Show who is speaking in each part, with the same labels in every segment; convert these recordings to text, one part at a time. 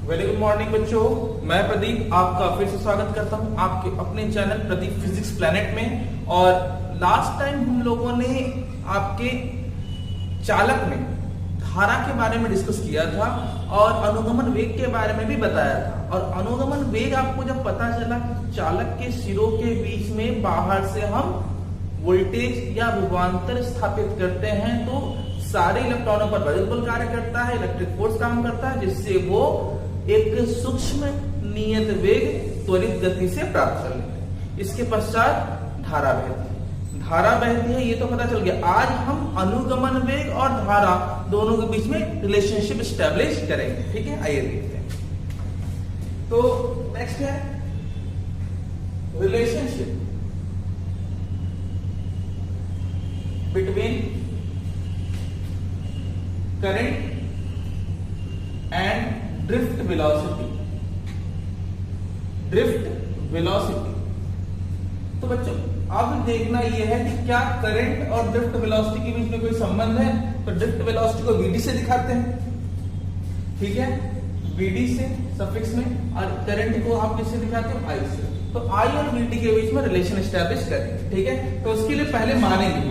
Speaker 1: Very good morning बच्चों, मैं प्रदीप आपका फिर से स्वागत करता हूं आपके अपने चैनल प्रदीप फिजिक्स प्लैनेट में। और लास्ट टाइम हम लोगों ने आपके चालक में धारा के बारे में डिस्कस किया था और अनुगमन वेग के बारे में भी बताया था। और अनुगमन वेग आपको जब पता चला कि चालक के सिरों के बीच में बाहर से हम वोल्टेज या विभवांतर स्थापित करते हैं तो सारे इलेक्ट्रॉनों पर बल कार्य करता है, इलेक्ट्रिक फोर्स काम करता है, जिससे वो एक सूक्ष्म नियत वेग त्वरित गति से प्राप्त कर लेते हैं। इसके पश्चात धारा बहती है, ये तो पता चल गया। आज हम अनुगमन वेग और धारा दोनों के बीच में रिलेशनशिप स्टैब्लिश करेंगे। ठीक है, आइए देखते हैं। तो नेक्स्ट है relationship between current and drift velocity. तो बच्चों अब देखना यह है कि क्या करंट और ड्रिफ्ट वेलोसिटी के बीच में कोई संबंध है। तो ड्रिफ्ट वेलोसिटी को vd से दिखाते हैं, ठीक है, vd से सफिक्स में, और करंट को आप किससे दिखाते हो, i से। तो i और vd के बीच में रिलेशन एस्टैब्लिश करेंगे। ठीक है, तो उसके लिए पहले मानेंगे,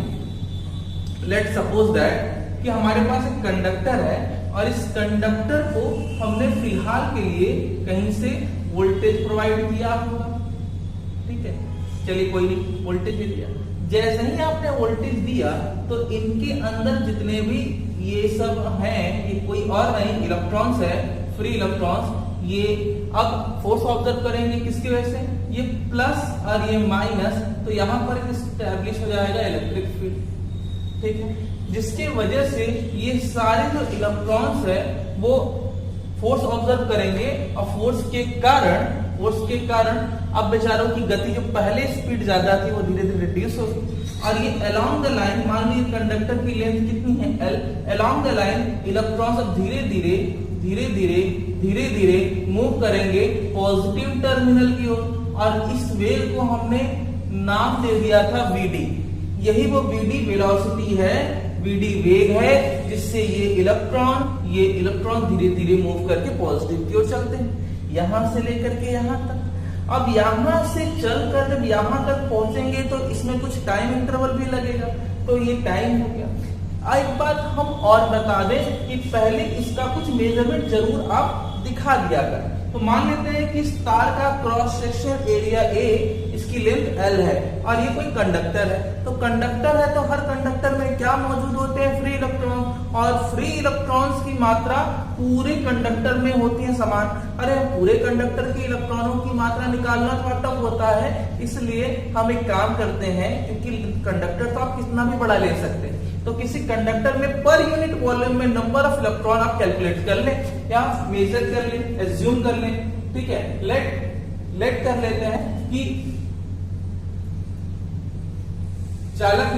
Speaker 1: लेट्स सपोज दैट कि हमारे पास एक कंडक्टर है और इस कंडक्टर को हमने फिलहाल के लिए कहीं से वोल्टेज प्रोवाइड किया होगा। ठीक है, चलिए कोई नहीं, वोल्टेज भी दिया। जैसे ही आपने वोल्टेज दिया तो इनके अंदर जितने भी ये सब हैं, ये कोई और नहीं इलेक्ट्रॉन्स है, फ्री इलेक्ट्रॉन्स, ये अब फोर्स ऑब्जर्व करेंगे किसकी वजह से, ये प्लस और ये माइनस, तो यहां पर एस्टैब्लिश हो जाएगा इलेक्ट्रिक फील्ड। ठीक है, जिसके वजह से ये सारे जो इलेक्ट्रॉन्स है वो फोर्स ऑब्जर्व करेंगे और फोर्स के कारण अब बेचारों की गति जो पहले स्पीड ज्यादा थी वो धीरे धीरे रिड्यूस होगी। और ये अलोंग द लाइन, मान लीजिए कंडक्टर की लेंथ कितनी है L, along the line electrons अब धीरे धीरे मूव करेंगे पॉजिटिव टर्मिनल की ओर। और इस वेग को हमने नाम दे दिया था vd। यही वो vd वेलोसिटी है, vd वेग है, जिससे ये इलेक्ट्रॉन धीरे धीरे मूव करके पॉजिटिव की ओर चलते हैं, यहां से लेकर के यहां तक। अब यहां से चलकर जब यहां तक पहुंचेंगे तो इसमें कुछ टाइम इंटरवल भी लगेगा, तो ये टाइम हो गया। एक बात हम और बता दें कि पहले इसका कुछ मेजरमेंट जरूर आप दिखा दिया कर। तो मान लेते हैं कि इस तार का क्रॉस सेक्शन एरिया A, इसकी लेंथ L है और ये कोई कंडक्टर है। तो कंडक्टर है तो हर कंडक्टर में क्या मौजूद होते हैं, फ्री इलेक्ट्रॉन, और फ्री इलेक्ट्रॉन्स की मात्रा पूरे कंडक्टर में होती है समान। अरे पूरे कंडक्टर के इलेक्ट्रॉनों की मात्रा निकालना थोड़ा टफ होता है, इसलिए हम एक काम करते हैं, क्योंकि कंडक्टर तो आप कितना भी बड़ा ले सकते हैं, तो किसी कंडक्टर में पर यूनिट वॉल्यूम में नंबर ऑफ इलेक्ट्रॉन आप कैलकुलेट कर लें या मेजर कर लें, एज्यूम कर लें। ठीक है, लेट कर लेते हैं कि चालक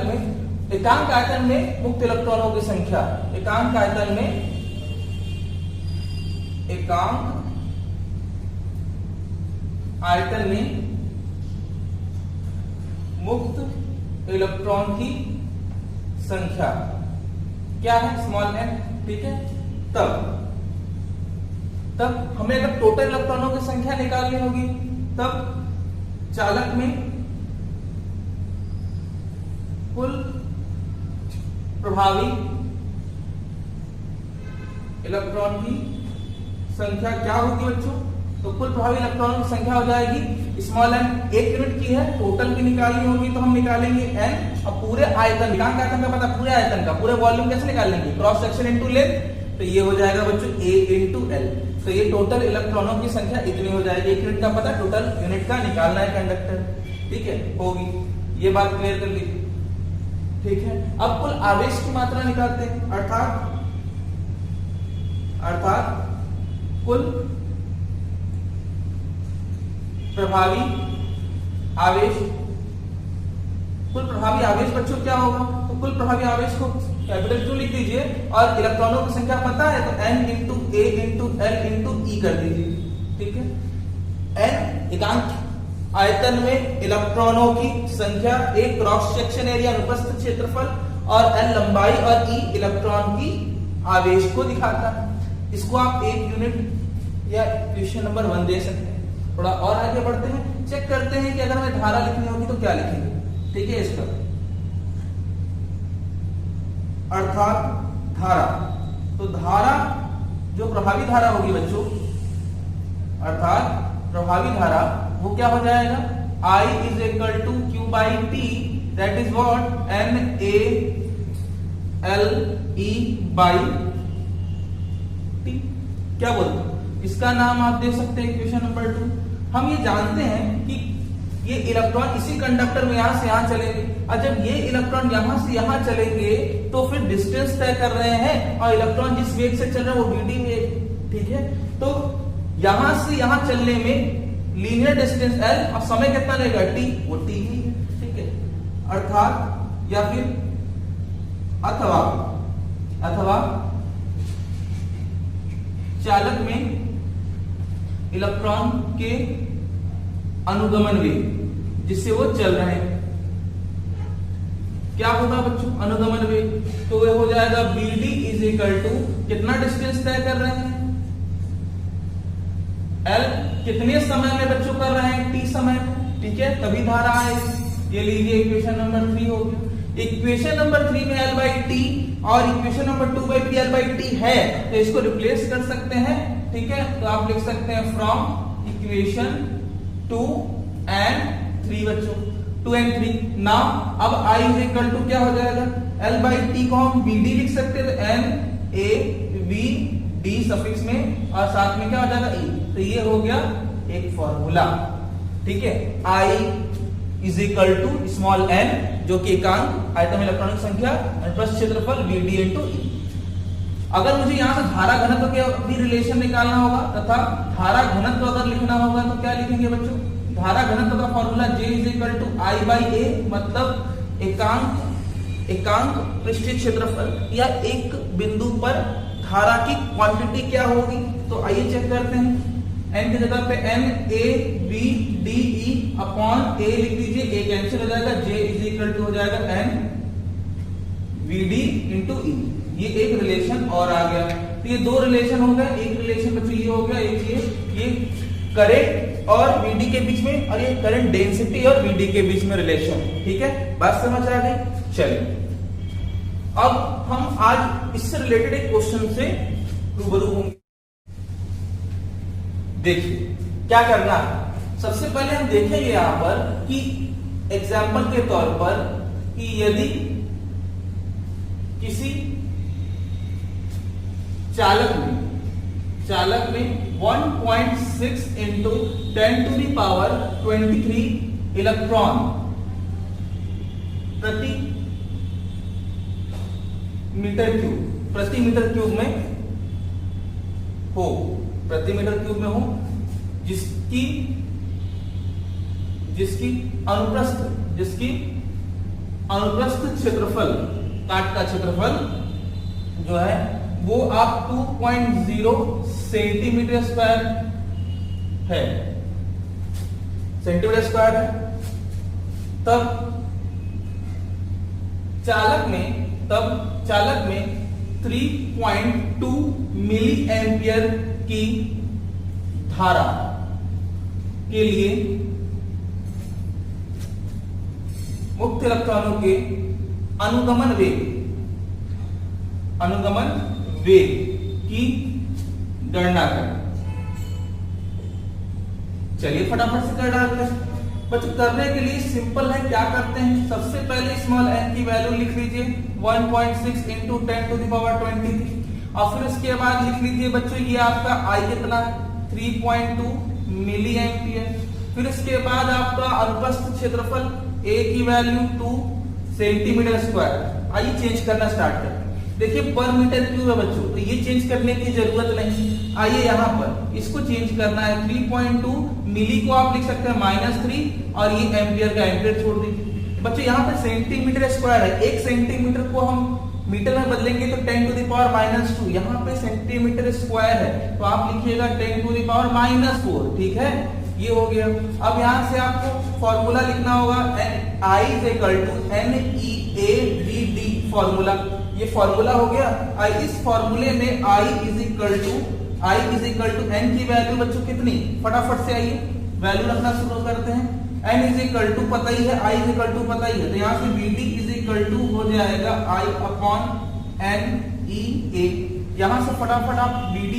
Speaker 1: में एकांक आयतन में मुक्त इलेक्ट्रॉनों की संख्या, एकांक आयतन में मुक्त इलेक्ट्रॉन की संख्या क्या है, स्मॉल n। ठीक है, तब हमें अगर टोटल इलेक्ट्रॉनों की संख्या निकालनी होगी, तब चालक में कुल प्रभावी इलेक्ट्रॉन की संख्या क्या होगी बच्चों, तो कुल प्रभावी इलेक्ट्रॉनों की संख्या हो जाएगी स्मॉल n। 1 यूनिट की है, टोटल की निकालनी होगी तो हम निकालेंगे n, और पूरे आयतन, एकांक आयतन का पता, पूरे आयतन का, पूरे वॉल्यूम कैसे निकालेंगे, क्रॉस सेक्शन इनटू लेंथ, तो ये हो जाएगा बच्चों A इंटू L। तो ये टोटल इलेक्ट्रॉनों की संख्या इतनी हो जाएगी। 1 यूनिट का पता, टोटल यूनिट का निकालना है कंडक्टर। ठीक है, होगी, ये बात क्लियर कर ली। ठीक है, अब कुल आवेश की मात्रा निकालते हैं, अर्थात कुल प्रभावी आवेश बच्चों क्या होगा, तो कुल प्रभावी आवेश को कैपिटल Q लिख दीजिए और इलेक्ट्रॉनों की संख्या पता है तो n into A into L into E कर दीजिए। ठीक है, n एकांक आयतन में इलेक्ट्रॉनों की संख्या, A क्रॉस सेक्शन एरिया अनुप्रस्थ क्षेत्रफल, और L लंबाई और E इलेक्ट्रॉन की आवेश को दिखाता है। इसको आप 1 यूनिट या क्वेश्चन नंबर 1 दे सकते हैं। थोड़ा और आगे बढ़ते हैं, चेक करते हैं कि अगर हमें धारा लिखनी होगी तो क्या लिखेंगे। ठीक है, इसका अर्थात धारा, तो धारा जो प्रभावी धारा होगी बच्चों, अर्थात प्रभावी धारा वो क्या हो जाएगा, I is equal to Q by T, that is what, NA LE by T। क्या बोलते हैं, इसका नाम आप दे सकते हैं इक्वेशन नंबर 2। हम ये जानते हैं कि ये इलेक्ट्रॉन इसी कंडक्टर में यहां से यहां चलेंगे, और जब ये इलेक्ट्रॉन यहां से यहां चलेंगे तो फिर डिस्टेंस तय कर रहे हैं, और इलेक्ट्रॉन जिस वेग से चल रहा है वो vd वेग। ठीक है, तो यहां से यहां चलने में लीनियर डिस्टेंस l और समय कितना लगेगा t, वो t ही है। ठीक है, अर्थात या फिर अथवा चालक में इलेक्ट्रॉन के अनुगमन वेग जिससे वो चल रहे हैं, क्या होगा बच्चों, अनुगमन वेग, तो वो हो जाएगा bd इज इक्वल टू कितना डिस्टेंस तय कर रहे हैं L, कितने समय में बच्चों कर रहे हैं, t समय में। ठीक है, तभी धारा आएगी। ये लीजिए इक्वेशन नंबर 3 हो गया। इक्वेशन नंबर 3 में L by T और equation number 2 by P L by T है, तो इसको रिप्लेस कर सकते हैं। ठीक है, तो आप लिख सकते हैं फ्रॉम इक्वेशन 2 and 3 बच्चों, 2 and 3। नाउ अब I इज इक्वल टू क्या हो जाएगा, L by T को हम BD लिख सकते हैं, तो NAVD सफिक्स में और साथ में क्या हो जाएगा E। तो ये हो गया एक फॉर्मूला। ठीक है, I is equal to small n जो कि एकांक आयतन इलेक्ट्रॉनिक संख्या प्लस क्षेत्रफल VD इंटू E। अगर मुझे यहां से धारा घनत्व के भी रिलेशन निकालना होगा तथा धारा घनत्व अगर लिखना होगा तो क्या लिखेंगे बच्चों, धारा घनत्व का formula J is equal to I by A, मतलब एकांक पृष्ठीय क्षेत्रफल या एक बिंदु पर धारा की क्वांटिटी क्या होगी। तो आइए चेक करते हैं, n की जगह पे n a b d e upon a लिख दीजिए, a कैंसिल हो जाएगा, j इज इक्वल टू हो जाएगा n v d into e। ये एक रिलेशन और आ गया, तो ये दो रिलेशन हो गए। एक रिलेशन बच्चों ये हो गया, एक ये करंट और vd के बीच में, और ये करंट डेंसिटी और vd के बीच में रिलेशन। ठीक है, बात समझ आ गई। चलिए अब हम आज इससे रिलेटेड एक क्वेश्चन से रूबरू होंगे। देखिए क्या करना है, सबसे पहले हम देखेंगे यहां पर कि एग्जाम्पल के तौर पर कि यदि किसी चालक में 1.6 into 10 to the power 23 electron प्रति मीटर क्यूब में हो, जिसकी अनुप्रस्थ क्षेत्रफल, काट का क्षेत्रफल जो है वो आप 2.0 सेंटीमीटर स्क्वायर है, तब चालक में 3.2 मिली एम्पियर की धारा के लिए मुक्त इलेक्ट्रॉनों के अनुगमन वेग की गणना करें। चलिए फटाफट से कर डालते हैं बच्चों। करने के लिए सिंपल है, क्या करते हैं, सबसे पहले स्मॉल n की वैल्यू लिख लीजिए 1.6 इंटू 10 टू द पावर 23, और फिर उसके बाद लिख लीजिए बच्चों ये आपका I कितना है 3.2 मिली एम्पियर। फिर उसके बाद आपका अनुप्रस्थ क्षेत्रफल A की वैल्यू 2 सेंटीमीटर स्क्वायर। आइए चेंज करना स्टार्ट करते हैं। देखिए पर मीटर क्यूब है बच्चों, तो ये चेंज करने की जरूरत नहीं। आइए यहाँ पर इसको चेंज करना है, 3.2 मिली को आप लिख सकते हैं -3 और ये एम्पियर का एम्पियर छोड़ दीजिए। बच्चों यहाँ पे सेंटीमीटर स्क्वायर है, 1 सेंटीमीटर को हम मीटर में बदलेंगे तो 10 टू द पावर -2, यहाँ पे सेंटीमीटर स्क्वायर है तो आप लिखिएगा 10 टू द पावर -4। ठीक है, ये हो गया। अब यहाँ से आपको फॉर्मूला लिखना होगा I is equal to NEAVD formula. ये फॉर्मूला हो गया। इस फॉर्मूले में I इज n की वैल्यू बच्चों कितनी, फटाफट से आइए वैल्यू रखना शुरू करते हैं। n इज इक्वल टू पता ही है, i इज इक्वल टू पता ही है, तो यहाँ से bd इज इक्वल टू हो जाएगा i upon n e a। यहाँ से फटाफट आप bd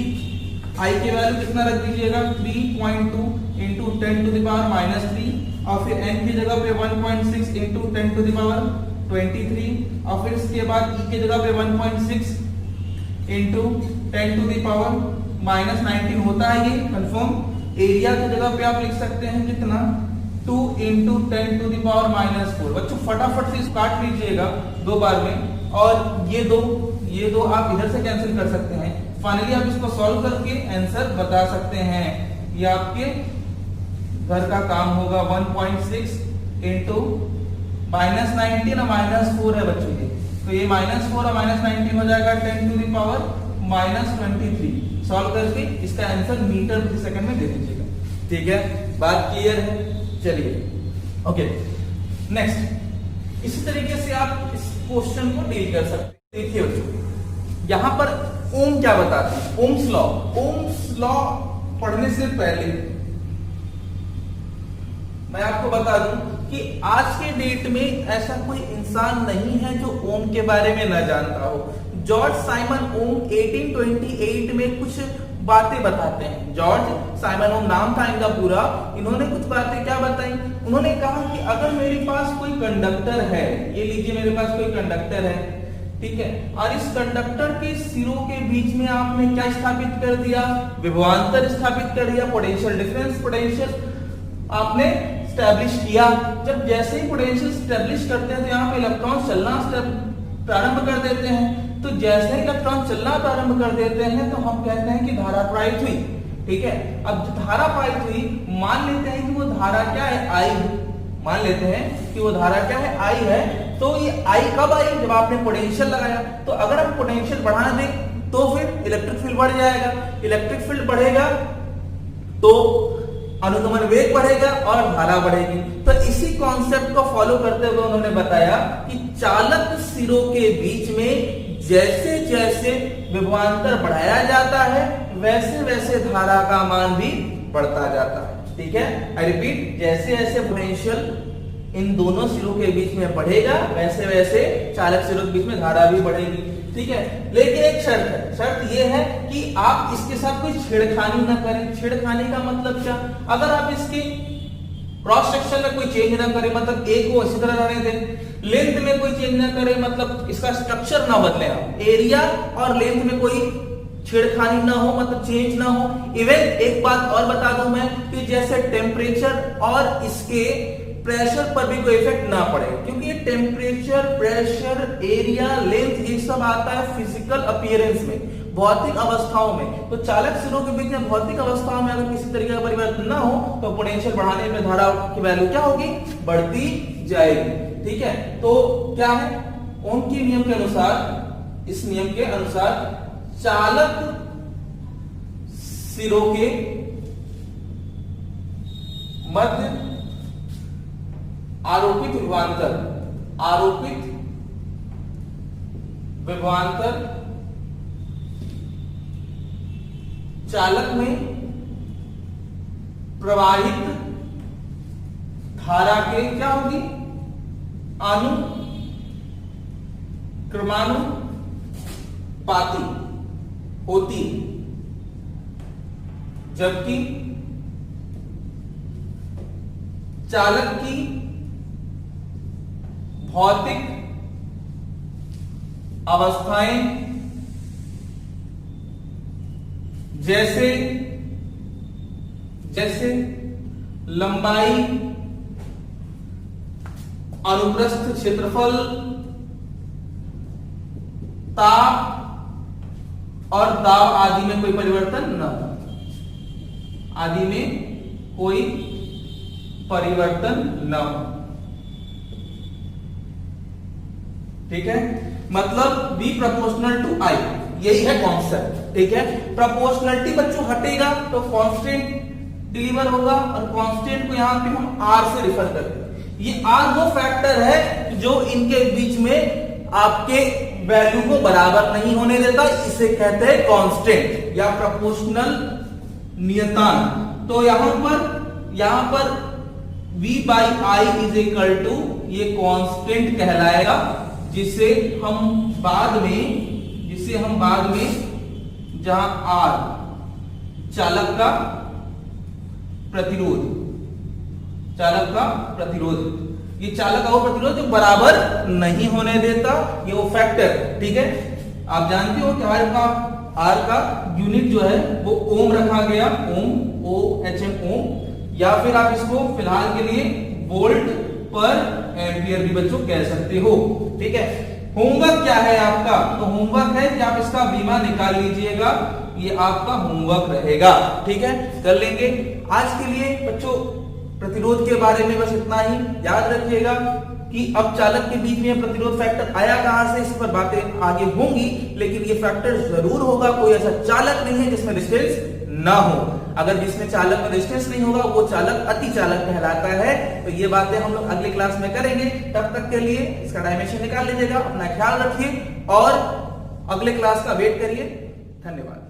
Speaker 1: i की वैल्यू कितना रख दीजिएगा 3.2 into 10 to the power minus 3 और फिर n की जगह पे 1.6 इंटू 10 टू द पावर 23 और फिर इसके बाद e की जगह पे 1.6 into 10 to the power minus 19 होता है ये कंफर्म। एरिया की जगह पे आप लिख सकते हैं कितना 2 into 10 to the power minus 4। बच्चों फटाफट से काट लीजिएगा दो बार में और ये दो आप इधर से कैंसिल कर सकते हैं। फाइनली आप इसको सॉल्व करके आंसर बता सकते हैं। ये आपके घर का काम होगा 1.6 इंटू माइनस 19 और माइनस 4 है बच्चों ये, तो ये माइनस 4 और माइनस 19 हो जाएगा 10 to the power minus 23। Solve करके इसका आंसर मीटर प्रति सेकंड में दे दीजिएगा। ठीक है, बात क्लियर है। चलिए ओके नेक्स्ट, इसी तरीके से आप इस क्वेश्चन को डील कर सकते हैं। देखिए बच्चों यहां पर ओम क्या बताते हैं, ओम्स लॉ। ओम्स लॉ पढ़ने से पहले मैं आपको बता दूं कि आज के डेट में ऐसा कोई इंसान नहीं है जो ओम के बारे में न जानता हो। जॉर्ज साइमन ओम 1828 में कुछ बातें बताते हैं। जॉर्ज साइमन ओम नाम था इनका पूरा। इन्होंने कुछ बातें क्या बताई, उन्होंने कहा कि अगर मेरे पास कोई कंडक्टर है, ये लीजिए मेरे पास कोई कंडक्टर है, ठीक है, और इस कंडक्टर के सिरों के बीच में आपने क्या स्थापित कर दिया, विभवांतर स्थापित कर दिया, पोटेंशियल डिफरेंस पोटेंशियल आपने स्टैब्लिश किया। जब जैसे ही पोटेंशियल स्टैब्लिश करते हैं तो यहाँ पे इलेक्ट्रॉन चलना प्रारंभ कर देते हैं। तो जैसे ही इलेक्ट्रॉन चलना प्रारंभ कर देते हैं तो हम कहते हैं कि धारा प्रवाहित हुई। ठीक है, अब जो धारा प्रवाहित हुई, मान लेते हैं कि वो धारा क्या है, आई। मान लेते हैं कि वो धारा क्या है, आई है। तो ये आई कब आई, जब आपने पोटेंशियल लगाया। तो अगर हम पोटेंशियल बढ़ा दें तो फिर इलेक्ट्रिक फील्ड बढ़ जाएगा। इलेक्ट्रिक फील्ड बढ़ेगा तो अनुगमन वेग बढ़ेगा और धारा बढ़ेगी। तो इसी कॉन्सेप्ट को फॉलो करते हुए उन्होंने बताया कि चालक सिरों के बीच में जैसे जैसे विभवांतर बढ़ाया जाता है वैसे वैसे धारा का मान भी बढ़ता जाता है। ठीक है, आई रिपीट, जैसे जैसे पोटेंशियल इन दोनों सिरों के बीच में बढ़ेगा वैसे वैसे चालक सिरों के बीच में धारा भी बढ़ेगी। ठीक है, लेकिन एक शर्त है। शर्त यह है कि आप इसके साथ कोई छेड़खानी ना करें। छेड़खानी का मतलब क्या, अगर आप इसके क्रॉस सेक्शन में कोई चेंज ना करें, मतलब ए को इसी तरह रहने दें, लेंथ में कोई चेंज ना करें, मतलब इसका स्ट्रक्चर ना बदले, आप एरिया और लेंथ में कोई छेड़खानी ना हो, मतलब चेंज ना हो। इवन एक बात और बता दूं मैं कि जैसे टेम्परेचर और इसके प्रेशर पर भी कोई इफेक्ट ना पड़े, क्योंकि ये टेम्परेचर, प्रेशर, एरिया, लेंथ ये सब आता है फिजिकल अपीयरेंस में, भौतिक अवस्थाओं में। तो चालक सिरों के बीच में भौतिक अवस्थाओं में अगर किसी तरीके का परिवर्तन ना हो तो पोटेंशियल बढ़ाने में धारा की वैल्यू क्या होगी, बढ़ती जाएगी। ठीक है, तो क्या है, ओम के नियम के अनुसार, इस नियम के अनुसार चालक सिरों के मध्य आरोपित विभवांतर चालक में प्रवाहित धारा के क्या होगी, क्रमानुपाती होती, जबकि चालक की भौतिक अवस्थाएं जैसे जैसे लंबाई, अनुप्रस्थ क्षेत्रफल, ताप और दाब आदि में कोई परिवर्तन न हो, आदि में कोई परिवर्तन न हो। ठीक है, मतलब B प्रोपोर्शनल टू I, यही है कॉन्सेप्ट। ठीक है, प्रोपोर्शनलिटी बच्चों हटेगा तो कांस्टेंट डिलीवर होगा, और कांस्टेंट को यहां पे हम R से रिफर करते हैं। ये R वो फैक्टर है जो इनके बीच में आपके वैल्यू को बराबर नहीं होने देता, इसे कहते हैं कांस्टेंट या प्रोपोर्शनल नियतांक। तो यहां पर v by I is equal to ये कांस्टेंट कहलाएगा, जिसे हम बाद में जहां R चालक का प्रतिरोध, ये चालक का वो प्रतिरोध जो बराबर नहीं होने देता, ये वो फैक्टर। ठीक है, आप जानते हो कि R का यूनिट जो है वो ओम रखा गया, ओम, OHM ओम, या फिर आप इसको फिलहाल के लिए वोल्ट पर एम्पियर भी बच्चों कह सकते हो। ठीक है, होमवर्क क्या है आपका? तो होमवर्क है कि आप इसका बीमा निकाल लीजिएगा, ये आपका होमवर्क रहेगा। ठीक है, कर लेंगे। आज के लिए बच्चों प्रतिरोध के बारे में बस इतना ही याद रखिएगा कि अब चालक के बीच में प्रतिरोध फैक्टर आया कहां से, इस पर बातें आगे होंगी, लेकिन ये फैक्टर जरूर होगा। कोई ऐसा चालक नहीं है जिसमें रेजिस्टेंस ना हो। अगर जिसमें चालक में रेजिस्टेंस नहीं होगा वो चालक अति चालक कहलाता है। तो ये बातें हम लोग अगले क्लास में करेंगे। तब तक के लिए इसका डायमेंशन निकाल लीजिएगा, अपना ख्याल रखिए और अगले क्लास का वेट करिए। धन्यवाद।